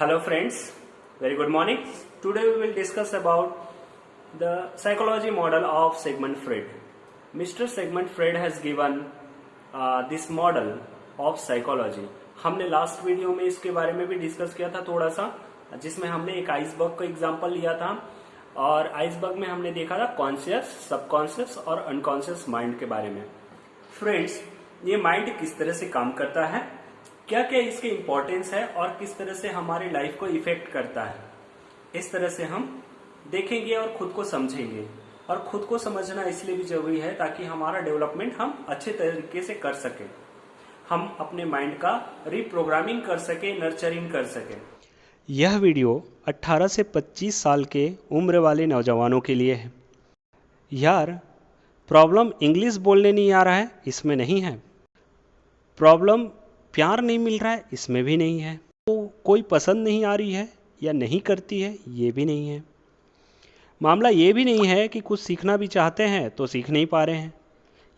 Hello friends, very good morning. Today we will discuss about the psychology model of Sigmund Freud. Mr. Sigmund Freud has given this model of psychology. हमने last video में इसके बारे में भी discuss किया था थोड़ा सा, जिसमें हमने एक आइसबर्ग का एग्जांपल लिया था और आइसबर्ग में हमने देखा था कॉन्शियस, सबकॉन्शियस और अनकॉन्शियस माइंड के बारे में. फ्रेंड्स, ये माइंड किस तरह से काम करता है, क्या क्या इसकी इम्पोर्टेंस है और किस तरह से हमारी लाइफ को इफेक्ट करता है, इस तरह से हम देखेंगे और खुद को समझेंगे. और खुद को समझना इसलिए भी जरूरी है ताकि हमारा डेवलपमेंट हम अच्छे तरीके से कर सके, हम अपने माइंड का रिप्रोग्रामिंग कर सके, नर्चरिंग कर सके. यह वीडियो 18 से 25 साल के उम्र वाले नौजवानों के लिए है. यार, प्रॉब्लम इंग्लिश बोलने नहीं आ रहा है, इसमें नहीं है. प्रॉब्लम प्यार नहीं मिल रहा है, इसमें भी नहीं है. तो कोई पसंद नहीं आ रही है या नहीं करती है, ये भी नहीं है. मामला ये भी नहीं है कि कुछ सीखना भी चाहते हैं तो सीख नहीं पा रहे हैं.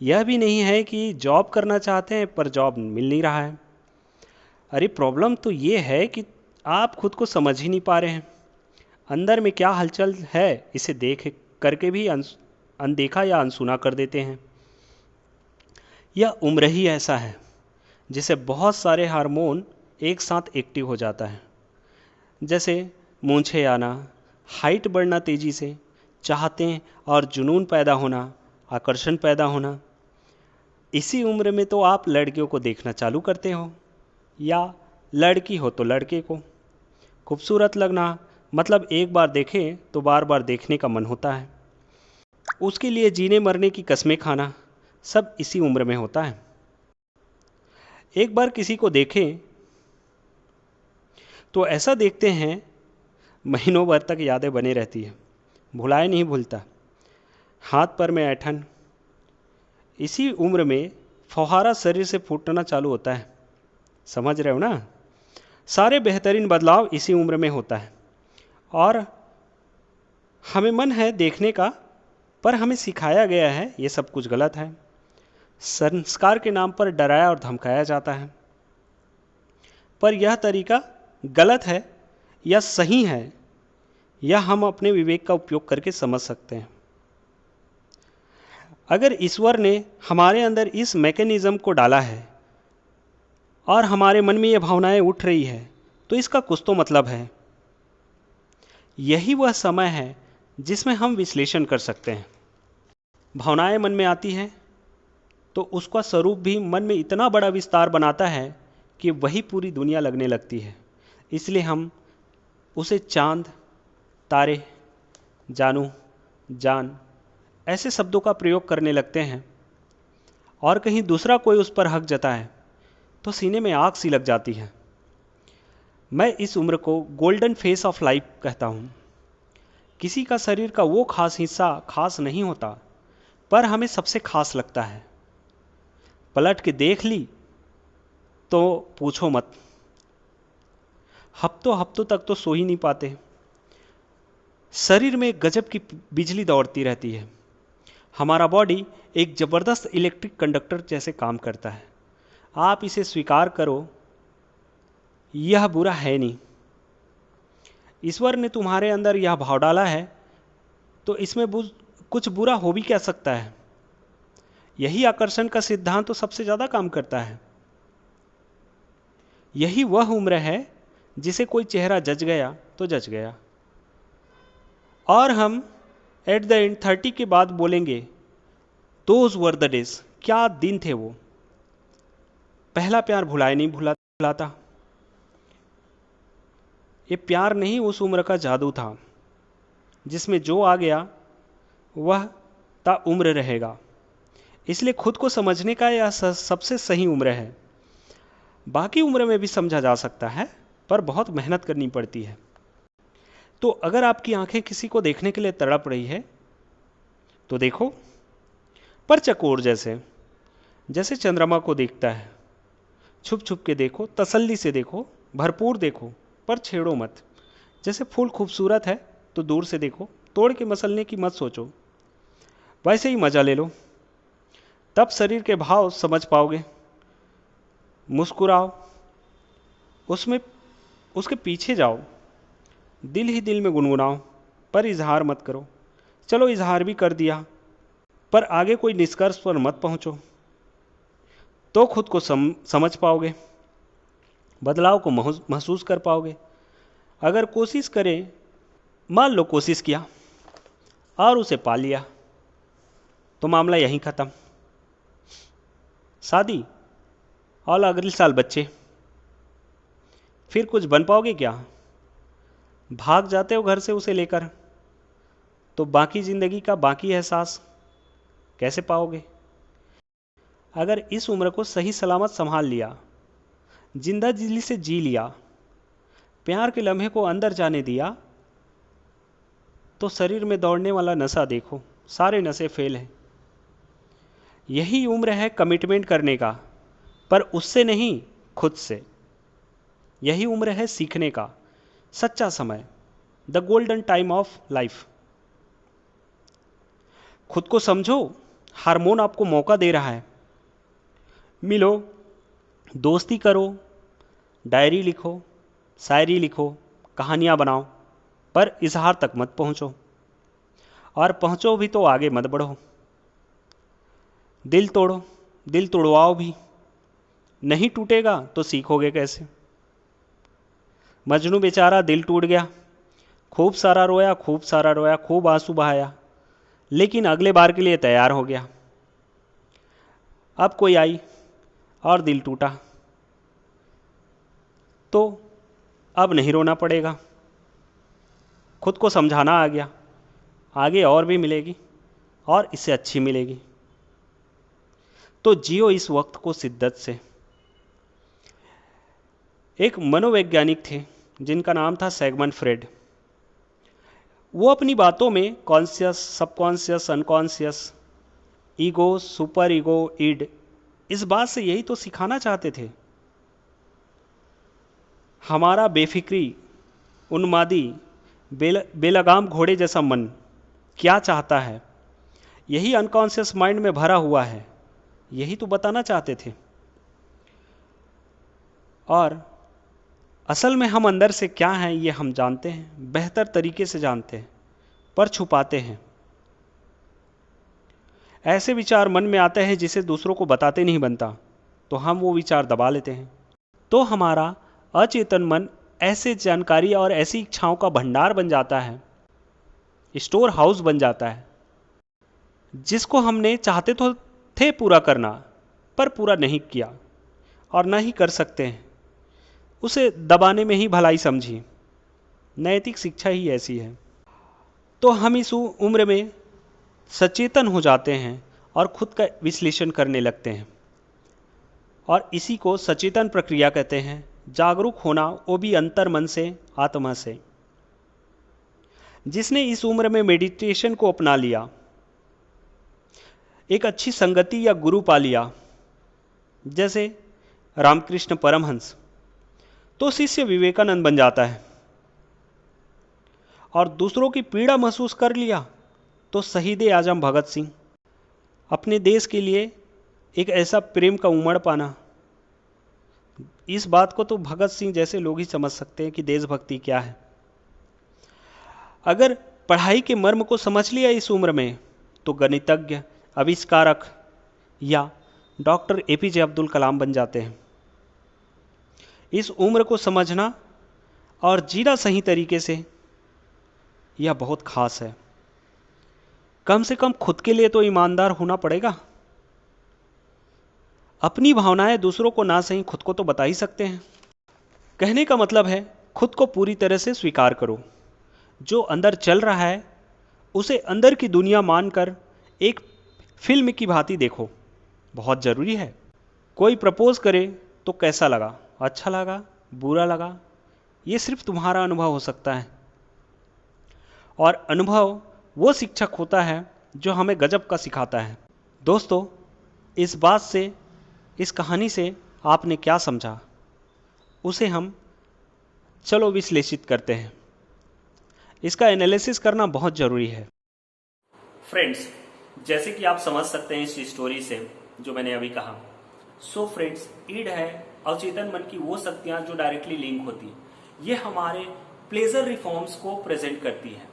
यह भी नहीं है कि जॉब करना चाहते हैं पर जॉब मिल नहीं रहा है. अरे प्रॉब्लम तो ये है कि आप खुद को समझ ही नहीं पा रहे हैं. अंदर में क्या हलचल है इसे देख करके भी अनदेखा या अनसुना कर देते हैं. यह उम्र ही ऐसा है जिसे बहुत सारे हार्मोन एक साथ एक्टिव हो जाता है, जैसे मूंछें आना, हाइट बढ़ना तेज़ी से, चाहतें और जुनून पैदा होना, आकर्षण पैदा होना. इसी उम्र में तो आप लड़कियों को देखना चालू करते हो या लड़की हो तो लड़के को. खूबसूरत लगना मतलब एक बार देखें तो बार बार देखने का मन होता है. उसके लिए जीने मरने की कस्में खाना, सब इसी उम्र में होता है. एक बार किसी को देखें तो ऐसा देखते हैं महीनों भर तक यादें बनी रहती है, भुलाए नहीं भूलता. हाथ पर में ऐंठन, इसी उम्र में फौहारा शरीर से फूटना चालू होता है. समझ रहे हो ना? सारे बेहतरीन बदलाव इसी उम्र में होता है. और हमें मन है देखने का, पर हमें सिखाया गया है ये सब कुछ गलत है. संस्कार के नाम पर डराया और धमकाया जाता है. पर यह तरीका गलत है या सही है, यह हम अपने विवेक का उपयोग करके समझ सकते हैं. अगर ईश्वर ने हमारे अंदर इस मैकेनिज्म को डाला है और हमारे मन में ये भावनाएं उठ रही है, तो इसका कुछ तो मतलब है. यही वह समय है जिसमें हम विश्लेषण कर सकते हैं. भावनाएं मन में आती हैं तो उसका स्वरूप भी मन में इतना बड़ा विस्तार बनाता है कि वही पूरी दुनिया लगने लगती है. इसलिए हम उसे चांद, तारे, जानू, जान ऐसे शब्दों का प्रयोग करने लगते हैं. और कहीं दूसरा कोई उस पर हक जताए तो सीने में आग सी लग जाती है. मैं इस उम्र को गोल्डन फेस ऑफ लाइफ कहता हूँ. किसी का शरीर का वो खास हिस्सा खास नहीं होता, पर हमें सबसे खास लगता है. पलट के देख ली तो पूछो मत, हफ्तों हफ्तों तक तो सो ही नहीं पाते. शरीर में गजब की बिजली दौड़ती रहती है. हमारा बॉडी एक ज़बरदस्त इलेक्ट्रिक कंडक्टर जैसे काम करता है. आप इसे स्वीकार करो, यह बुरा है नहीं. ईश्वर ने तुम्हारे अंदर यह भाव डाला है तो इसमें कुछ बुरा हो भी क्या सकता है. यही आकर्षण का सिद्धांत तो सबसे ज़्यादा काम करता है. यही वह उम्र है जिसे कोई चेहरा जच गया तो जच गया. और हम एट द एंड 30 के बाद बोलेंगे, दोज वर द डेज, क्या दिन थे वो. पहला प्यार भुलाए नहीं भुलाता. ये प्यार नहीं, उस उम्र का जादू था जिसमें जो आ गया वह ता उम्र रहेगा. इसलिए खुद को समझने का यह सबसे सही उम्र है. बाकी उम्र में भी समझा जा सकता है, पर बहुत मेहनत करनी पड़ती है. तो अगर आपकी आंखें किसी को देखने के लिए तड़प रही है तो देखो, पर चकोर जैसे, जैसे चंद्रमा को देखता है. छुप छुप के देखो, तसल्ली से देखो, भरपूर देखो, पर छेड़ो मत. जैसे फूल खूबसूरत है तो दूर से देखो, तोड़ के मसलने की मत सोचो. वैसे ही मजा ले लो, तब शरीर के भाव समझ पाओगे. मुस्कुराओ, उसमें उसके पीछे जाओ, दिल ही दिल में गुनगुनाओ, पर इजहार मत करो। चलो इजहार भी कर दिया, पर आगे कोई निष्कर्ष पर मत पहुंचो, तो खुद को समझ पाओगे, बदलाव को महसूस कर पाओगे। अगर कोशिश करें, मान लो कोशिश किया और उसे पा लिया, तो मामला यहीं ख़त्म। शादी और अगले साल बच्चे, फिर कुछ बन पाओगे क्या? भाग जाते हो घर से उसे लेकर, तो बाकी ज़िंदगी का बाकी एहसास कैसे पाओगे? अगर इस उम्र को सही सलामत संभाल लिया, जिंदा दिली से जी लिया, प्यार के लम्हे को अंदर जाने दिया, तो शरीर में दौड़ने वाला नशा देखो, सारे नशे फेल हैं। यही उम्र है कमिटमेंट करने का, पर उससे नहीं, खुद से। यही उम्र है सीखने का, सच्चा समय, the golden time of life. खुद को समझो, हार्मोन आपको मौका दे रहा है। मिलो, दोस्ती करो, डायरी लिखो, शायरी लिखो, कहानियाँ बनाओ, पर इजहार तक मत पहुँचो, और पहुँचो भी तो आगे मत बढ़ो। दिल तोड़ो, दिल तोड़वाओ भी, नहीं टूटेगा तो सीखोगे कैसे? मजनू बेचारा दिल टूट गया, खूब सारा रोया, खूब सारा रोया, खूब आंसू बहाया, लेकिन अगले बार के लिए तैयार हो गया। अब कोई आई और दिल टूटा, तो अब नहीं रोना पड़ेगा, खुद को समझाना आ गया, आगे और भी मिलेगी और इससे अच्छी मिलेगी। तो जियो इस वक्त को शिद्दत से। एक मनोवैज्ञानिक थे जिनका नाम था सिगमंड फ्रेड। वो अपनी बातों में conscious, subconscious, unconscious, ego, super ego, id, इस बात से यही तो सिखाना चाहते थे। हमारा बेफिक्री, उन्मादी, बेलगाम घोड़े जैसा मन क्या चाहता है, यही अनकॉन्शियस माइंड में भरा हुआ है, यही तो बताना चाहते थे। और असल में हम अंदर से क्या हैं ये हम जानते हैं, बेहतर तरीके से जानते हैं, पर छुपाते हैं। ऐसे विचार मन में आते हैं जिसे दूसरों को बताते नहीं बनता, तो हम वो विचार दबा लेते हैं। तो हमारा अचेतन मन ऐसे जानकारी और ऐसी इच्छाओं का भंडार बन जाता है, स्टोर हाउस बन जाता है, जिसको हमने चाहते तो थे पूरा करना, पर पूरा नहीं किया और ना ही कर सकते हैं। उसे दबाने में ही भलाई समझी। नैतिक शिक्षा ही ऐसी है। तो हम इस उम्र में सचेतन हो जाते हैं और खुद का विश्लेषण करने लगते हैं, और इसी को सचेतन प्रक्रिया कहते हैं। जागरूक होना, वो भी अंतर मन से, आत्मा से। जिसने इस उम्र में मेडिटेशन को अपना लिया, एक अच्छी संगति या गुरु पा लिया, जैसे रामकृष्ण परमहंस, तो शिष्य विवेकानंद बन जाता है। और दूसरों की पीड़ा महसूस कर लिया तो शहीद आजम भगत सिंह। अपने देश के लिए एक ऐसा प्रेम का उमड़ पाना, इस बात को तो भगत सिंह जैसे लोग ही समझ सकते हैं कि देशभक्ति क्या है। अगर पढ़ाई के मर्म को समझ लिया इस उम्र में, तो गणितज्ञ, आविष्कारक या डॉक्टर एपीजे अब्दुल कलाम बन जाते हैं। इस उम्र को समझना और जीना सही तरीके से, यह बहुत खास है। कम से कम खुद के लिए तो ईमानदार होना पड़ेगा। अपनी भावनाएं दूसरों को ना सही, खुद को तो बता ही सकते हैं। कहने का मतलब है, खुद को पूरी तरह से स्वीकार करो। जो अंदर चल रहा है उसे अंदर की दुनिया मानकर एक फिल्म की भांति देखो, बहुत ज़रूरी है। कोई प्रपोज करे तो कैसा लगा, अच्छा लगा, बुरा लगा, ये सिर्फ तुम्हारा अनुभव हो सकता है। और अनुभव वो शिक्षक होता है जो हमें गजब का सिखाता है। दोस्तों, इस बात से, इस कहानी से आपने क्या समझा, उसे हम चलो विश्लेषित करते हैं। इसका एनालिसिस करना बहुत ज़रूरी है। फ्रेंड्स, जैसे कि आप समझ सकते हैं इस स्टोरी से जो मैंने अभी कहा। सो फ्रेंड्स, ईड है अवचेतन मन की वो शक्तियां जो डायरेक्टली लिंक होती हैं। ये हमारे प्लेजर रिफॉर्म्स को प्रेजेंट करती है।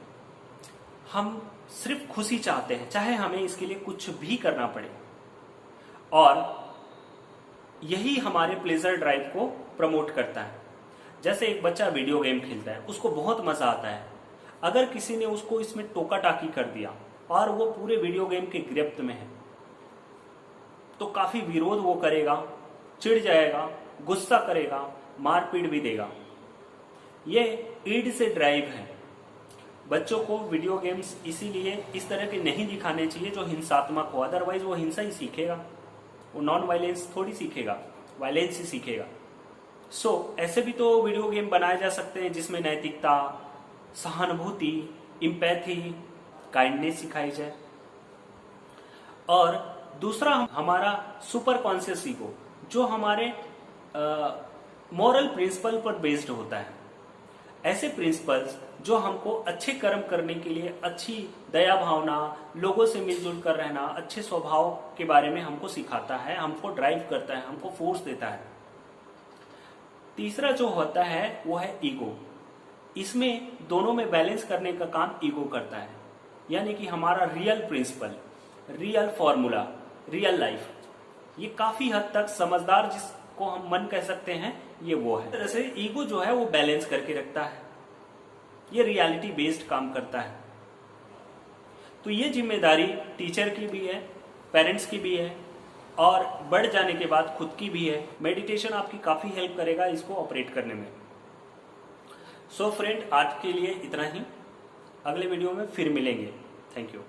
हम सिर्फ खुशी चाहते हैं, चाहे हमें इसके लिए कुछ भी करना पड़े, और यही हमारे प्लेजर ड्राइव को प्रमोट करता है। जैसे एक बच्चा वीडियो गेम खेलता है, उसको बहुत मजा आता है। अगर किसी ने उसको इसमें टोका टाकी कर दिया और वो पूरे वीडियो गेम के गिरफ्त में है, तो काफी विरोध वो करेगा, चिढ़ जाएगा, गुस्सा करेगा, मारपीट भी देगा। ये ईड से ड्राइव है। बच्चों को वीडियो गेम्स इसीलिए इस तरह के नहीं दिखाने चाहिए जो हिंसात्मक हो, अदरवाइज वो हिंसा ही सीखेगा, वो नॉन वायलेंस थोड़ी सीखेगा, वायलेंस ही सीखेगा। ऐसे भी तो वीडियो गेम बनाए जा सकते हैं जिसमें नैतिकता, सहानुभूति, इम्पैथी, काइंडनेस सिखाई जाए। और दूसरा हमारा सुपर कॉन्शियस ईगो, जो हमारे मॉरल प्रिंसिपल पर बेस्ड होता है। ऐसे प्रिंसिपल्स जो हमको अच्छे कर्म करने के लिए, अच्छी दया भावना, लोगों से मिलजुल कर रहना, अच्छे स्वभाव के बारे में हमको सिखाता है, हमको ड्राइव करता है, हमको फोर्स देता है। तीसरा जो होता है वो है ईगो। इसमें दोनों में बैलेंस करने का काम ईगो करता है, यानी कि हमारा real principle, real formula, real life, ये काफी हद तक समझदार जिसको हम मन कह सकते हैं, ये वो है। तरह से ईगो जो है वो बैलेंस करके रखता है, ये रियलिटी बेस्ड काम करता है। तो ये जिम्मेदारी टीचर की भी है, पेरेंट्स की भी है, और बढ़ जाने के बाद खुद की भी है। मेडिटेशन आपकी काफी हेल्प करेगा इसको ऑपरेट करने में। फ्रेंड, आज के लिए इतना ही। अगले वीडियो में फिर मिलेंगे। Thank you.